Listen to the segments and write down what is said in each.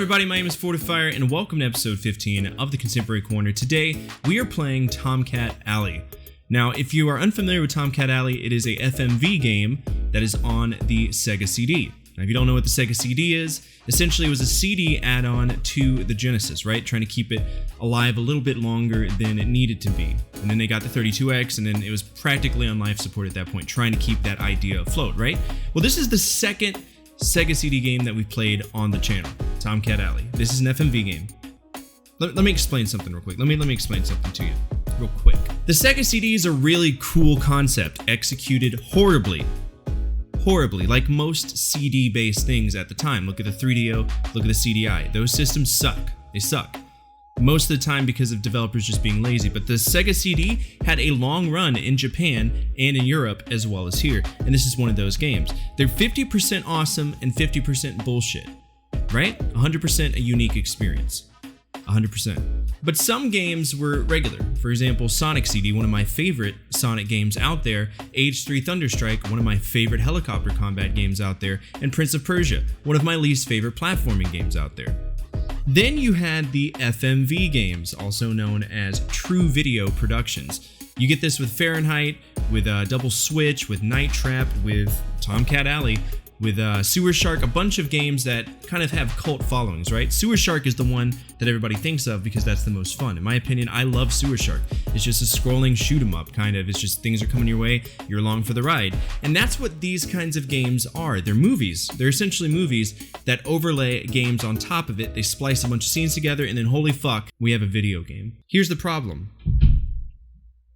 everybody, my name is Fortifier and welcome to episode 15 of the Contemporary Corner. Today, we are playing Tomcat Alley. Now, if you are unfamiliar with Tomcat Alley, it is a FMV game that is on the Sega CD. Now, if you don't know what the Sega CD is, essentially it was a CD add-on to the Genesis, right? Trying to keep it alive a little bit longer than it needed to be. And then they got the 32X, and then it was practically on life support at that point, trying to keep that idea afloat, right? Well, this is the second Sega CD game that we played on the channel, Tomcat Alley. This is an FMV game. Let me explain something real quick. Let me explain something to you real quick. The Sega CD is a really cool concept, executed horribly, like most CD-based things at the time. Look at the 3DO, look at the CDI. Those systems suck. They suck. Most of the time because of developers just being lazy, but the Sega CD had a long run in Japan and in Europe as well as here, and this is one of those games. They're 50% awesome and 50% bullshit, right? 100% a unique experience. 100%. But some games were regular. For example, Sonic CD, one of my favorite Sonic games out there, Age 3 Thunderstrike, one of my favorite helicopter combat games out there, and Prince of Persia, one of my least favorite platforming games out there. Then you had the FMV games, also known as True Video Productions. You get this with Fahrenheit, with Double Switch, with Night Trap, with Tomcat Alley, with Sewer Shark, a bunch of games that kind of have cult followings, right? Sewer Shark is the one that everybody thinks of because that's the most fun. In my opinion, I love Sewer Shark. It's just a scrolling shoot 'em up, kind of. It's just things are coming your way, you're along for the ride. And that's what these kinds of games are. They're movies. They're essentially movies that overlay games on top of it. They splice a bunch of scenes together, and then holy fuck, we have a video game. Here's the problem.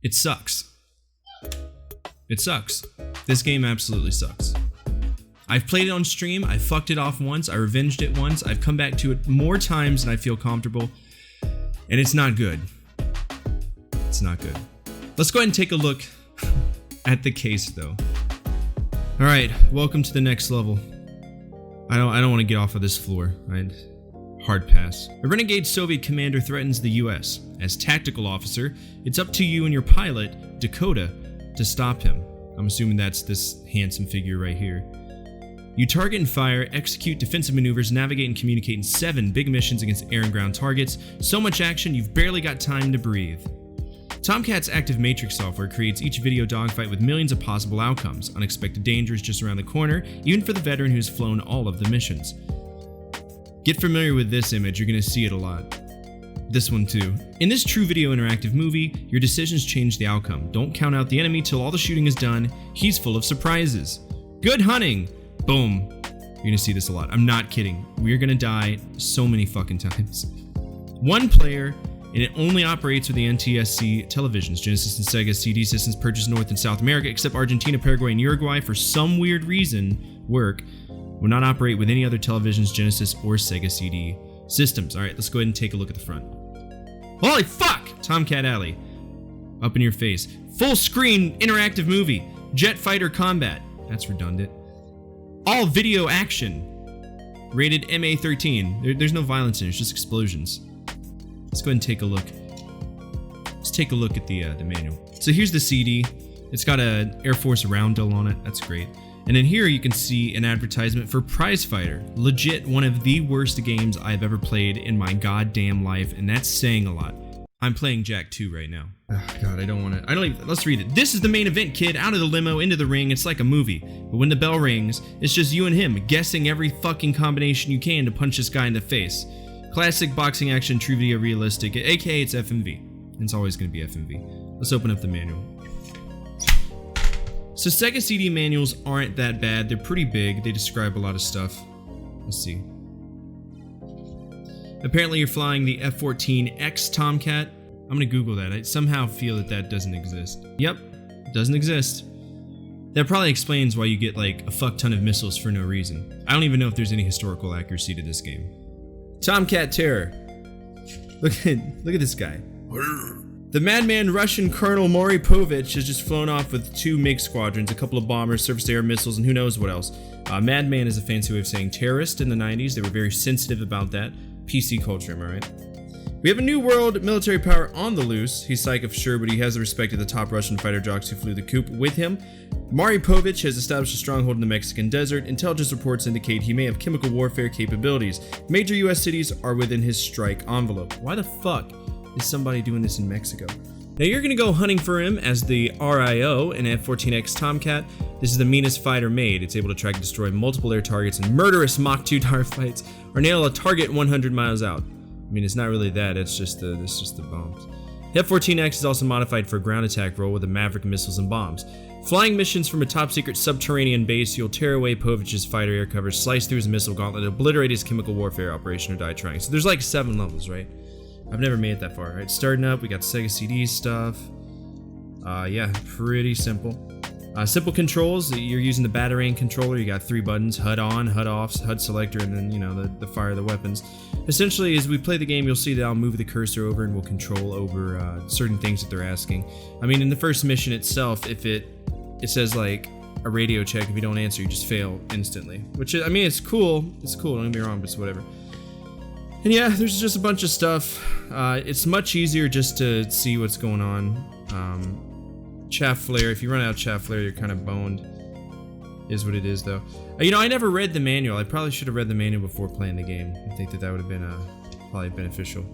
It sucks. It sucks. This game absolutely sucks. I've played it on stream, I fucked it off once, I revenged it once, I've come back to it more times than I feel comfortable, and it's not good. It's not good. Let's go ahead and take a look at the case though. Alright, welcome to the next level. I don't want to get off of this floor, right? Hard pass. A renegade Soviet commander threatens the US. As tactical officer, it's up to you and your pilot, Dakota, to stop him. I'm assuming that's this handsome figure right here. You target and fire, execute defensive maneuvers, navigate and communicate in 7 big missions against air and ground targets. So much action, you've barely got time to breathe. Tomcat's active matrix software creates each video dogfight with millions of possible outcomes. Unexpected danger is just around the corner, even for the veteran who's flown all of the missions. Get familiar with this image, you're going to see it a lot. This one too. In this true video interactive movie, your decisions change the outcome. Don't count out the enemy till all the shooting is done. He's full of surprises. Good hunting! Boom. You're gonna see this a lot. I'm not kidding. We're gonna die so many fucking times. One player, and it only operates with the NTSC televisions. Genesis and Sega CD systems purchased North and South America, except Argentina, Paraguay, and Uruguay, for some weird reason, will not operate with any other televisions, Genesis or Sega CD systems. Alright, let's go ahead and take a look at the front. Holy fuck! Tomcat Alley. Up in your face. Full screen interactive movie. Jet fighter combat. That's redundant. All video action. Rated MA13. There's no violence in it, it's just explosions. Let's go ahead and take a look. Let's take a look at the manual. So here's the CD. It's got an Air Force roundel on it. That's great. And then here you can see an advertisement for Prize Fighter. Legit one of the worst games I've ever played in my goddamn life, and that's saying a lot. I'm playing Jack 2 right now. Oh, God, I don't want to. Let's read it. This is the main event, kid. Out of the limo, into the ring. It's like a movie. But when the bell rings, it's just you and him, guessing every fucking combination you can to punch this guy in the face. Classic boxing action, true video realistic, aka it's FMV. It's always going to be FMV. Let's open up the manual. So Sega CD manuals aren't that bad. They're pretty big. They describe a lot of stuff. Let's see. Apparently you're flying the F-14X Tomcat. I'm gonna Google that. I somehow feel that doesn't exist. Yep, it doesn't exist. That probably explains why you get like a fuck ton of missiles for no reason. I don't even know if there's any historical accuracy to this game. Tomcat Terror. Look at this guy. The madman Russian Colonel Maury Povich has just flown off with 2 MiG squadrons, a couple of bombers, surface-to-air missiles, and who knows what else. Madman is a fancy way of saying terrorist in the 90s. They were very sensitive about that. PC culture, am I right? We have a new world military power on the loose. He's psycho for sure, but he has the respect of the top Russian fighter jocks who flew the coop with him. Maury Povich has established a stronghold in the Mexican desert. Intelligence reports indicate he may have chemical warfare capabilities. Major US cities are within his strike envelope. Why the fuck is somebody doing this in Mexico? Now you're gonna go hunting for him as the RIO in F-14X Tomcat. This is the meanest fighter made. It's able to track and destroy multiple air targets in murderous Mach 2 fights, or nail a target 100 miles out. I mean, it's not really that, it's just the bombs. F-14X is also modified for a ground attack role with the Maverick missiles and bombs. Flying missions from a top-secret subterranean base, you'll tear away Povich's fighter air cover, slice through his missile gauntlet, obliterate his chemical warfare operation, or die trying. So there's like 7 levels, right? I've never made it that far. Right, starting up, we got Sega CD stuff. Yeah, pretty simple. Simple controls, you're using the Batarang controller. You got 3 buttons, HUD on, HUD off, HUD selector, and then, you know, the fire of the weapons. Essentially, as we play the game, you'll see that I'll move the cursor over and we'll control over certain things that they're asking. I mean, in the first mission itself, if it says like a radio check, if you don't answer, you just fail instantly. Which, I mean, it's cool, don't get me wrong, but it's whatever. And yeah, there's just a bunch of stuff. It's much easier just to see what's going on. Chaff flare, if you run out of chaff flare, you're kind of boned. Is what it is, though. You know, I never read the manual. I probably should have read the manual before playing the game. I think that would have been probably beneficial.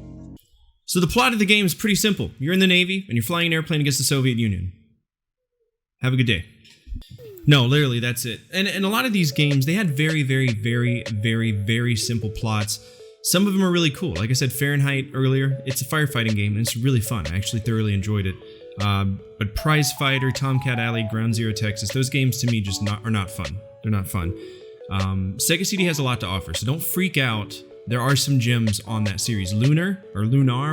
So the plot of the game is pretty simple. You're in the Navy, and you're flying an airplane against the Soviet Union. Have a good day. No, literally, that's it. And a lot of these games, they had very, very, very, very, very simple plots. Some of them are really cool. Like I said, Fahrenheit earlier, it's a firefighting game, and it's really fun. I actually thoroughly enjoyed it. But Prize Fighter, Tomcat Alley, Ground Zero Texas, those games to me just are not fun. They're not fun. Sega CD has a lot to offer, so don't freak out. There are some gems on that series. Lunar,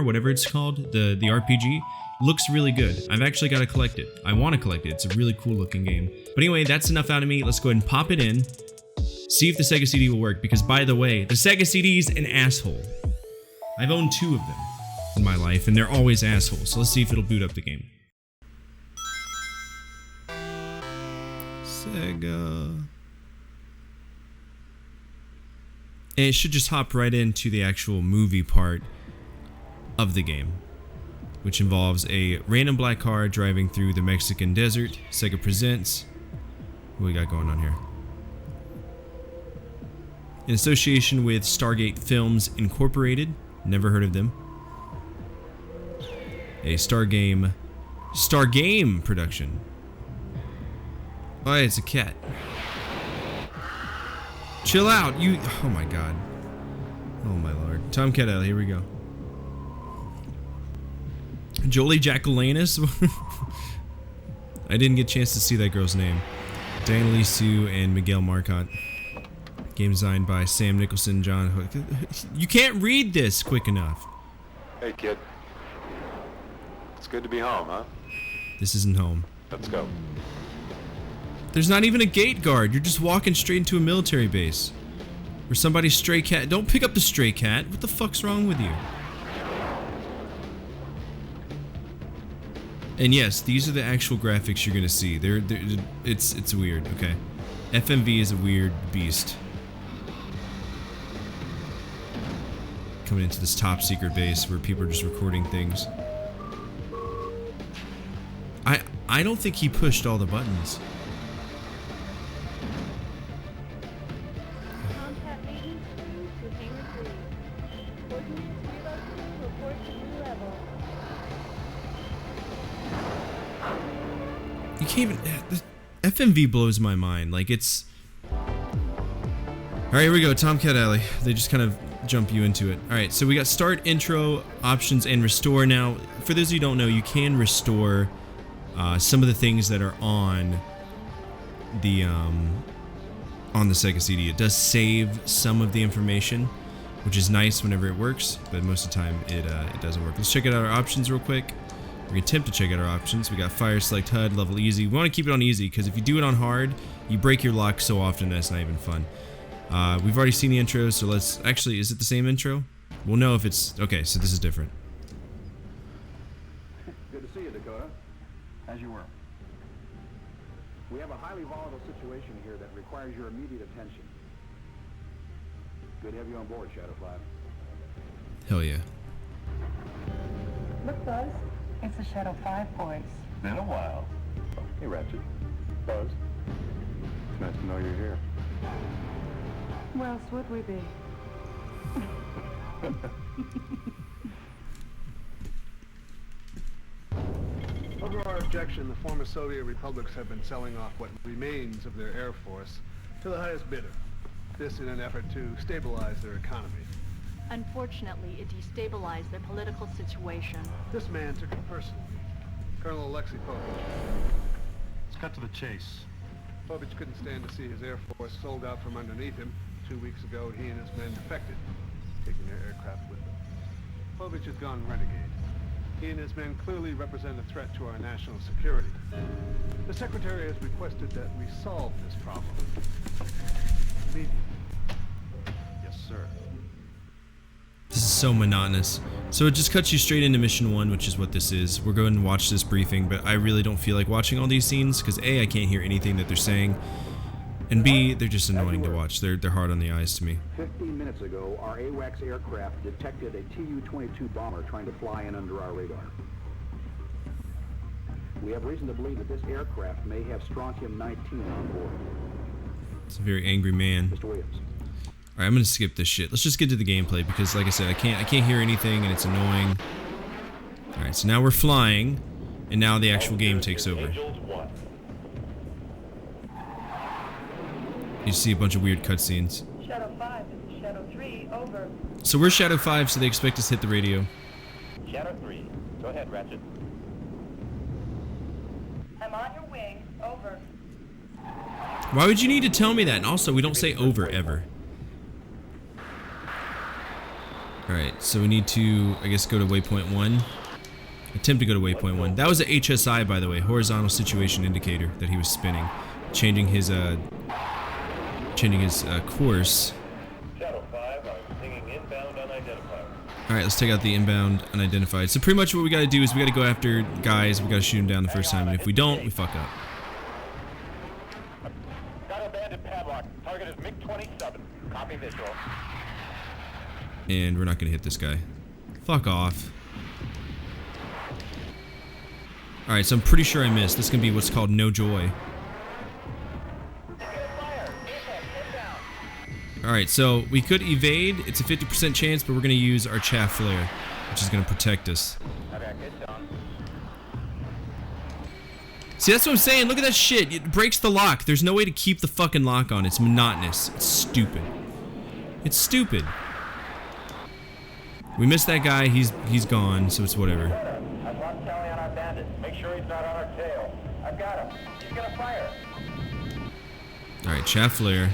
whatever it's called, the RPG, looks really good. I've actually got to collect it. I want to collect it. It's a really cool looking game. But anyway, that's enough out of me. Let's go ahead and pop it in. See if the Sega CD will work, because by the way, the Sega CD's an asshole. I've owned 2 of them in my life, and they're always assholes. So let's see if it'll boot up the game. Sega. And it should just hop right into the actual movie part of the game, which involves a random black car driving through the Mexican desert. Sega presents. What we got going on here? In association with Stargate Films Incorporated. Never heard of them. A Stargame production. Oh, it's a cat. Chill out, you. Oh my god. Oh my lord. Tomcat Alley, here we go. Jolie Jacquelinus? I didn't get a chance to see that girl's name. Dan Lee Sue and Miguel Marcotte. Game designed by Sam Nicholson, John Hook. You can't read this quick enough. Hey kid. It's good to be home, huh? This isn't home. Let's go. There's not even a gate guard. You're just walking straight into a military base. Or somebody's stray cat. Don't pick up the stray cat. What the fuck's wrong with you? And yes, these are the actual graphics you're gonna see. It's weird, okay? FMV is a weird beast. Coming into this top secret base where people are just recording things. I don't think he pushed all the buttons. You can't even. FMV blows my mind. Like, it's. Alright, here we go. Tomcat Alley. They just kind of jump you into it. Alright, so we got start, intro, options, and restore. Now, for those of you who don't know, you can restore some of the things that are on the Sega CD. It does save some of the information, which is nice whenever it works, but most of the time it doesn't work. Let's check out our options real quick. We're gonna attempt to check out our options. We got fire, select HUD, level easy. We want to keep it on easy because if you do it on hard, you break your lock so often that it's not even fun. We've already seen the intro, so let's actually. Is it the same intro? We'll know if it's okay. So this is different. Good to see you, Dakota. As you were. We have a highly volatile situation here that requires your immediate attention. Good to have you on board, Shadow 5. Hell yeah. Look, Buzz. It's the Shadow 5 boys. Been a while. Hey, Ratchet. Buzz. Nice to know you're here. Where else would we be? Over our objection, the former Soviet republics have been selling off what remains of their air force to the highest bidder. This in an effort to stabilize their economy. Unfortunately, it destabilized their political situation. This man took it personally. Colonel Alexei Povich. Let's cut to the chase. Povich couldn't stand to see his air force sold out from underneath him. 2 weeks ago, he and his men defected, taking their aircraft with them. Povich has gone renegade. He and his men clearly represent a threat to our national security. The Secretary has requested that we solve this problem. Immediately. Yes, sir. This is so monotonous. So it just cuts you straight into mission 1, which is what this is. We're going to watch this briefing, but I really don't feel like watching all these scenes because A, I can't hear anything that they're saying, and B, they're just annoying to watch. They're hard on the eyes to me. 15 minutes ago, our AWACS aircraft detected a Tu-22 bomber trying to fly in under our radar. We have reason to believe that this aircraft may have strontium-19 on board. It's a very angry man. Mr. Williams. Alright, I'm gonna skip this shit. Let's just get to the gameplay because, like I said, I can't hear anything and it's annoying. Alright, so now we're flying, and now the actual game takes over. You see a bunch of weird cutscenes. Shadow 5, this is Shadow 3, over. So we're Shadow 5, so they expect us to hit the radio. Shadow 3. Go ahead, Ratchet. I'm on your wing, over. Why would you need to tell me that? And also, we don't say over ever. Alright, so we need to, I guess, go to waypoint 1. Attempt to go to waypoint 1. That was a HSI, by the way, horizontal situation indicator that he was spinning, changing his course. Shadow 5, I'm pinging inbound unidentified. Alright, let's take out the inbound unidentified. So pretty much what we gotta do is we gotta go after guys, we gotta shoot them down the first time, and if we don't, we fuck up. Got a bandit padlock. Target is MiG-27. Copy visual. And we're not gonna hit this guy. Fuck off. Alright, so I'm pretty sure I missed. This is gonna be what's called no joy. Alright, so we could evade. It's a 50% chance, but we're gonna use our chaff flare, which is gonna protect us. See, that's what I'm saying. Look at that shit. It breaks the lock. There's no way to keep the fucking lock on. It's monotonous. It's stupid. It's stupid. We missed that guy. He's gone, so it's whatever. I've lost tally on our bandit. Make sure he's not on our tail. I've got him. He's gonna fire. Alright, chaff flare.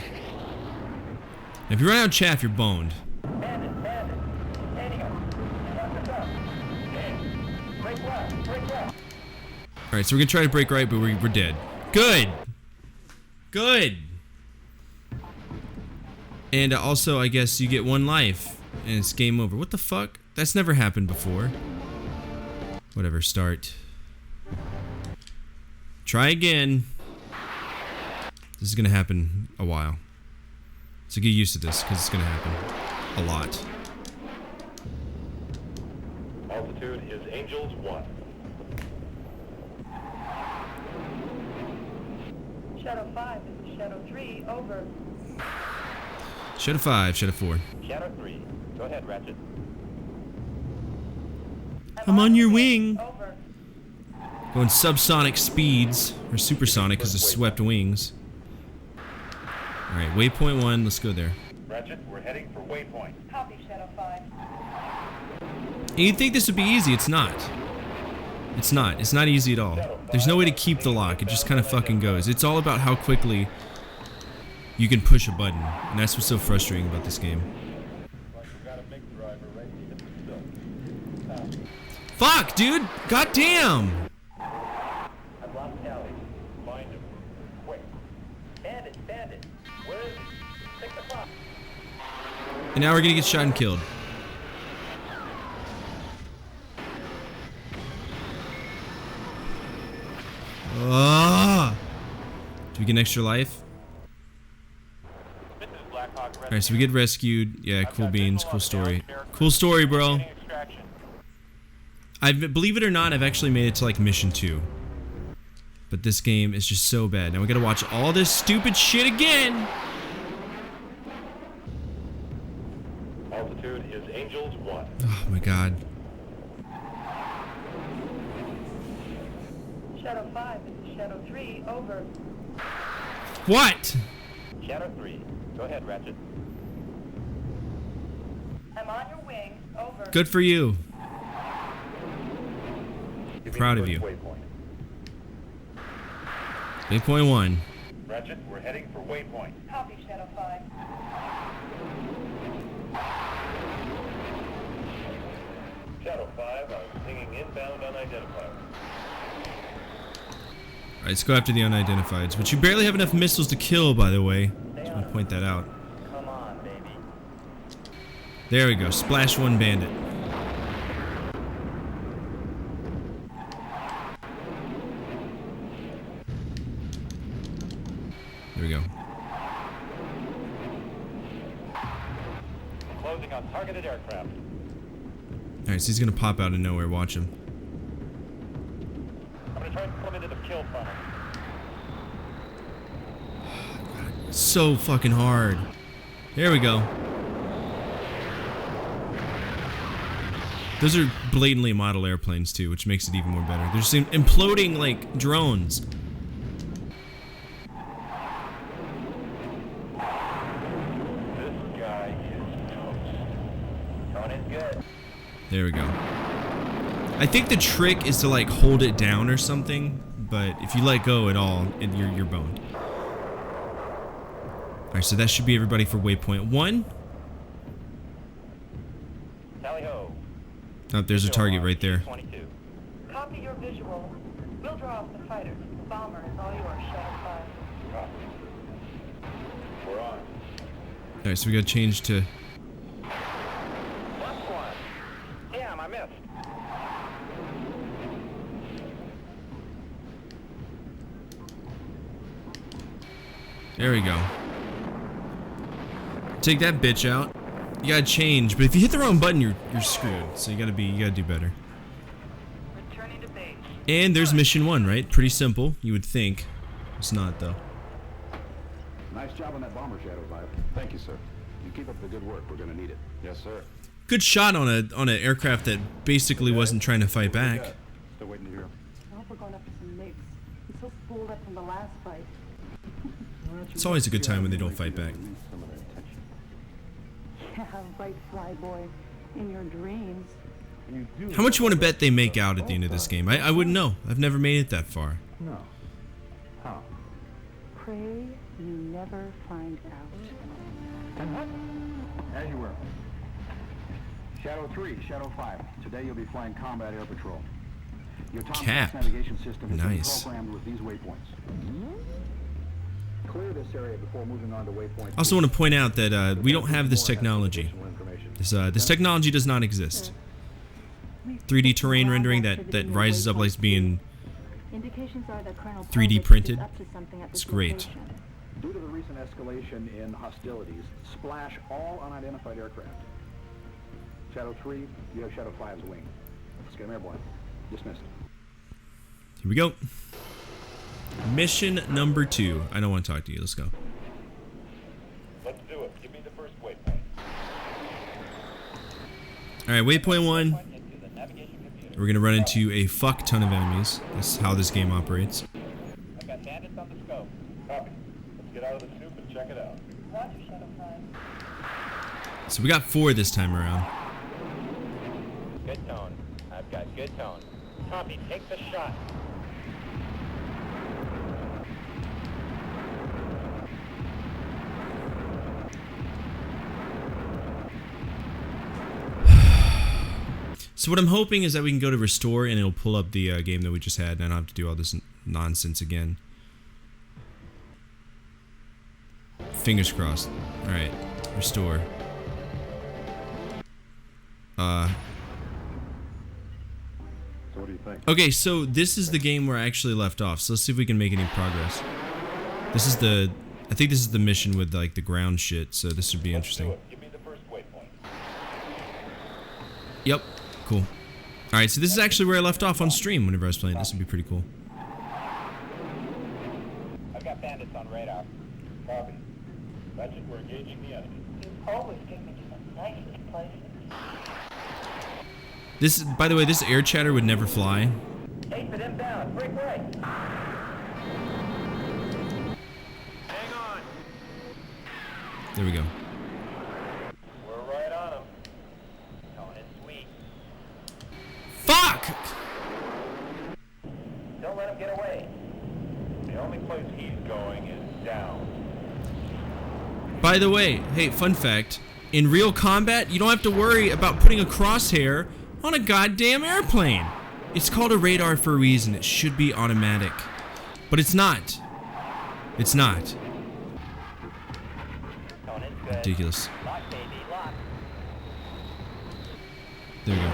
If you run out of chaff, you're boned. Bandit. Standing up. Lock us up. Break left. Alright, so we're gonna try to break right, but we're dead. Good! Good! And also, I guess you get 1 life, and it's game over. What the fuck? That's never happened before. Whatever, start. Try again. This is gonna happen a while. So get used to this, because it's gonna happen a lot. Altitude is Angels 1. Shadow 5, this is Shadow 3, over. Shadow 5, Shadow 4. Shadow 3. Go ahead, Ratchet. I'm on your wing. Over. Going subsonic speeds, or supersonic because of swept wings. Alright, waypoint 1, let's go there. Ratchet, we're heading for waypoint. Copy, Shadow 5. And you'd think this would be easy, it's not. It's not. It's not easy at all. There's no way to keep the lock, it just kind of fucking goes. It's all about how quickly you can push a button, and that's what's so frustrating about this game. Fuck, dude! Goddamn! I've lost tally. Find him. Quick. Bandit. Where is he? 6 o'clock. And now we're gonna get shot and killed. Ah! Do we get an extra life? This is Black Hawk. Alright, so we get rescued. Yeah, cool beans, cool story. Cool story, bro. Believe it or not, I've actually made it to like mission 2. But this game is just so bad. Now we gotta watch all this stupid shit again. Altitude is Angels 1. Oh my god. Shadow 5, this is Shadow 3, over. What? Shadow 3. Go ahead, Ratchet. I'm on your wing, over. Good for you. Give me Proud the of first you. Waypoint. Waypoint 1. Ratchet, we're heading for waypoint. Copy, Shadow 5. Shadow 5, I'm pinging inbound unidentified. Alright, let's go after the unidentifieds, which you barely have enough missiles to kill, by the way. Just want to point that out. Come on, baby. There we go. Splash 1 bandit. There we go. Closing on targeted aircraft. Alright, so he's gonna pop out of nowhere. Watch him. I'm gonna try and pull him into the kill funnel. So fucking hard. There we go. Those are blatantly model airplanes too, which makes it even more better. They're just imploding like drones. This guy is toast. Coming in good. There we go. I think the trick is to like hold it down or something, but if you let go at all, you're boned. Alright, so that should be everybody for waypoint 1. Tally ho. Oh, there's a target right there. 22. Copy your visual. We'll draw off the fighters. The bomber is all yours, Shadow 5. Copy. We're on. Alright, so we gotta change to... Left one. Damn, I missed. There we go. Take that bitch out. You gotta change, but if you hit the wrong button, you're screwed. So you gotta do better. Returning to base. And there's mission 1, right? Pretty simple, you would think. It's not though. Nice job on that bomber, Shadow 5. Thank you, sir. You keep up the good work. We're gonna need it. Yes, sir. Good shot on an aircraft that basically wasn't trying to fight back. Still waiting to hear. I hope we're going up to some nicks. I'm so spooled up from the last fight. It's always a good time when they don't fight back. Yeah, right, fly boy. In your dreams. How much you want to bet they make out at the end of this game? I wouldn't know. I've never made it that far. No. How? Pray you never find out. As you were. Shadow 3, Shadow 5. Today you'll be flying combat air patrol. Your Cap. navigation system has Nice. been programmed with these waypoints. Clear this area before moving on to waypoint. I also want to point out that we don't have this technology. This technology does not exist. 3D terrain rendering that rises up like being Indications are that Colonel 3D Provich printed. is up to something at this It's great. location. Due to the recent escalation in hostilities, splash all unidentified aircraft. Shadow 3, you have Shadow 5's wing. Let's get him airborne. Dismissed. Here we go. Mission number 2. I don't want to talk to you. Let's go. Let's do it. Give me the first waypoint. Alright, waypoint 1. Into the navigation computer. We're going to run into a fuck ton of enemies. That's how this game operates. I've got bandits on the scope. Copy. Let's get out of the soup and check it out. Roger, Shadow 5. So we got 4 this time around. Good tone. I've got good tone. Copy. Take the shot. So what I'm hoping is that we can go to restore and it'll pull up the game that we just had and I don't have to do all this nonsense again. Fingers crossed. Alright, restore. So what do you think? Okay, so this is the game where I actually left off. So let's see if we can make any progress. This is the... I think this is the mission with like the ground shit, so this should be interesting. Give me the first waypoint. Yep, cool. Alright, so this is actually where I left off on stream whenever I was playing. This would be pretty cool. got bandits on radar. Copy. Sergeant, we're engaging the enemy. You always take me to the nicest places. This, by the way, this air chatter would never fly. 8 for them down. Break right. Hang on. There we go. We're right on them. Tone it sweet. Fuck! Don't let him get away. The only place he's going is down. By the way, hey, fun fact. In real combat, you don't have to worry about putting a crosshair on a goddamn airplane. It's called a radar for a reason. It should be automatic. But it's not. It's not. Tone it good. Ridiculous. Lock, baby, lock. There we go.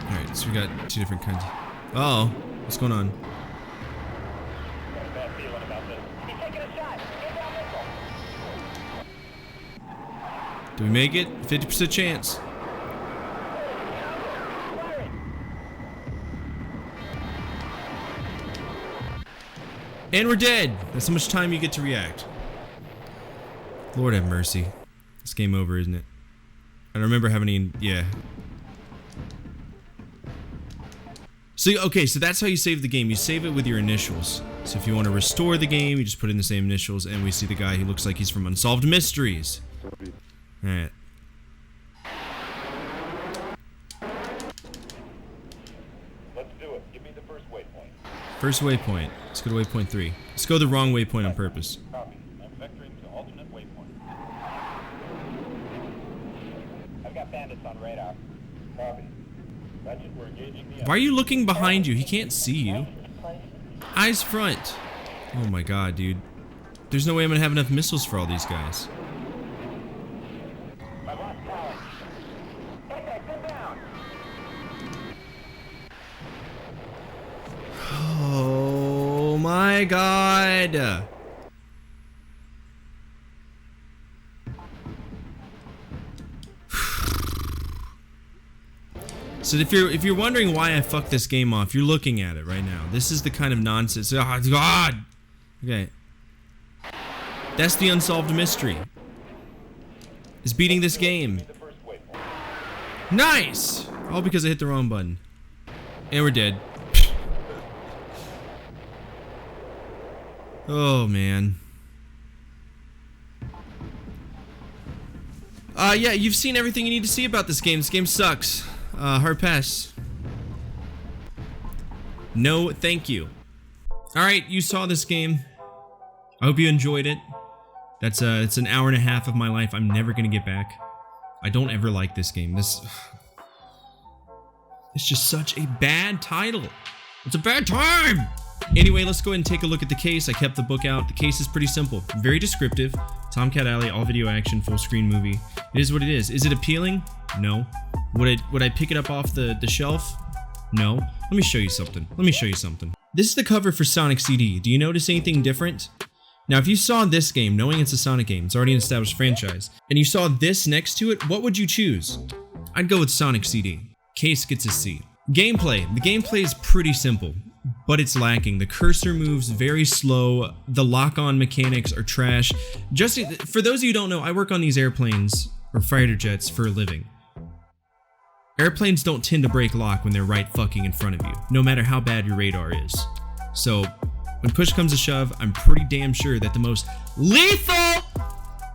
Alright, so we got two different kinds. Uh-oh. What's going on? Got a bad feeling about this. He's taking a shot. Get down missile. Do we make it? 50% chance. And we're dead. That's how much time you get to react. Lord have mercy. It's game over, isn't it? I don't remember having any... Yeah. So, okay, so that's how you save the game. You save it with your initials. So if you want to restore the game, you just put in the same initials, and we see the guy who looks like he's from Unsolved Mysteries. Alright. Let's do it. Give me the first waypoint. First waypoint. Let's go to waypoint 3. Let's go the wrong waypoint on purpose. Copy. I'm vectoring to alternate waypoint. I've got bandits on radar. Copy. Sergeant, we're engaging the enemy. Why are you looking behind you? He can't see you. Eyes front. Oh my god, dude. There's no way I'm gonna have enough missiles for all these guys. I lost talent. Okay, sit down. Oh my god. So if you're wondering why I fucked this game off, you're looking at it right now. This is the kind of nonsense. Oh god. Okay. That's the unsolved mystery. Is beating this game. Nice! All because I hit the wrong button. And we're dead. Oh man. Yeah, you've seen everything you need to see about this game. This game sucks. Hard pass. No, thank you. Alright, you saw this game. I hope you enjoyed it. It's an hour and a half of my life I'm never gonna get back. I don't ever like this game. It's just such a bad title. It's a bad time! Anyway, let's go ahead and take a look at the case. I kept the book out. The case is pretty simple. Very descriptive. Tomcat Alley, all video action, full screen movie. It is what it is. Is it appealing? No. Would I pick it up off the shelf? No. Let me show you something. This is the cover for Sonic CD. Do you notice anything different? Now, if you saw this game, knowing it's a Sonic game, it's already an established franchise, and you saw this next to it, what would you choose? I'd go with Sonic CD. Case gets a C. Gameplay. The gameplay is pretty simple, but it's lacking. The cursor moves very slow. The lock-on mechanics are trash. Just for those of you who don't know, I work on these airplanes, or fighter jets, for a living. Airplanes don't tend to break lock when they're right fucking in front of you, no matter how bad your radar is. So, when push comes to shove, I'm pretty damn sure that the most lethal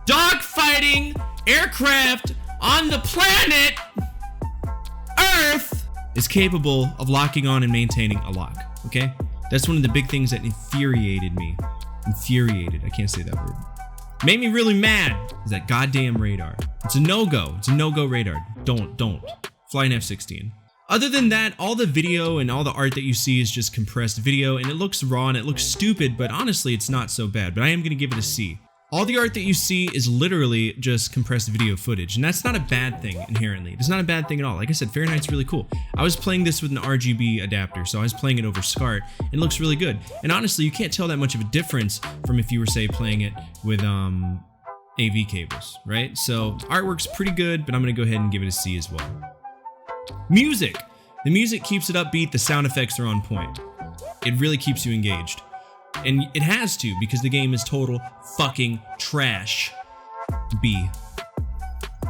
dogfighting aircraft on the planet Earth is capable of locking on and maintaining a lock, okay? That's one of the big things that infuriated me. Infuriated, I can't say that word. Made me really mad is that goddamn radar. It's a no-go. It's a no-go radar. Don't. Fly an F-16. Other than that, all the video and all the art that you see is just compressed video, and it looks raw and it looks stupid, but honestly, it's not so bad. But I am gonna give it a C. All the art that you see is literally just compressed video footage, and that's not a bad thing inherently. It's not a bad thing at all. Like I said, Fahrenheit's really cool. I was playing this with an RGB adapter, so I was playing it over SCART, and it looks really good. And honestly, you can't tell that much of a difference from if you were, say, playing it with AV cables, right? So artwork's pretty good, but I'm gonna go ahead and give it a C as well. Music! The music keeps it upbeat, the sound effects are on point. It really keeps you engaged. And it has to, because the game is total fucking trash. B.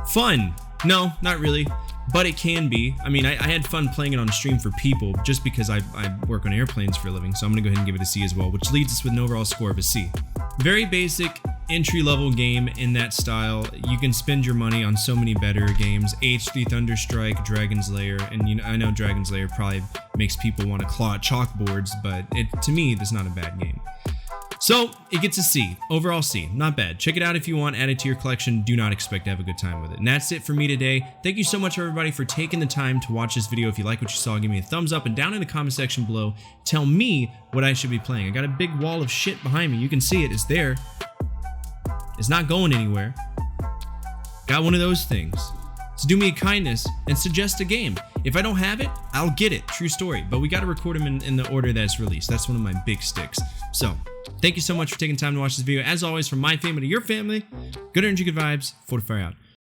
Fun! No, not really. But it can be. I mean, I had fun playing it on stream for people just because I work on airplanes for a living, so I'm gonna go ahead and give it a C as well, which leads us with an overall score of a C. Very basic, entry-level game in that style. You can spend your money on so many better games. H3 Thunderstrike, Dragon's Lair, and you know, I know Dragon's Lair probably makes people want to claw at chalkboards, but to me, that's not a bad game. So, it gets a C. Overall C. Not bad. Check it out if you want. Add it to your collection. Do not expect to have a good time with it. And that's it for me today. Thank you so much, everybody, for taking the time to watch this video. If you like what you saw, give me a thumbs up. And down in the comment section below, tell me what I should be playing. I got a big wall of shit behind me. You can see it. It's there. It's not going anywhere. Got one of those things. So do me a kindness and suggest a game. If I don't have it, I'll get it. True story. But we got to record them in the order that it's released. That's one of my big sticks. So, thank you so much for taking time to watch this video. As always, from my family to your family, good energy, good vibes, Fortify out.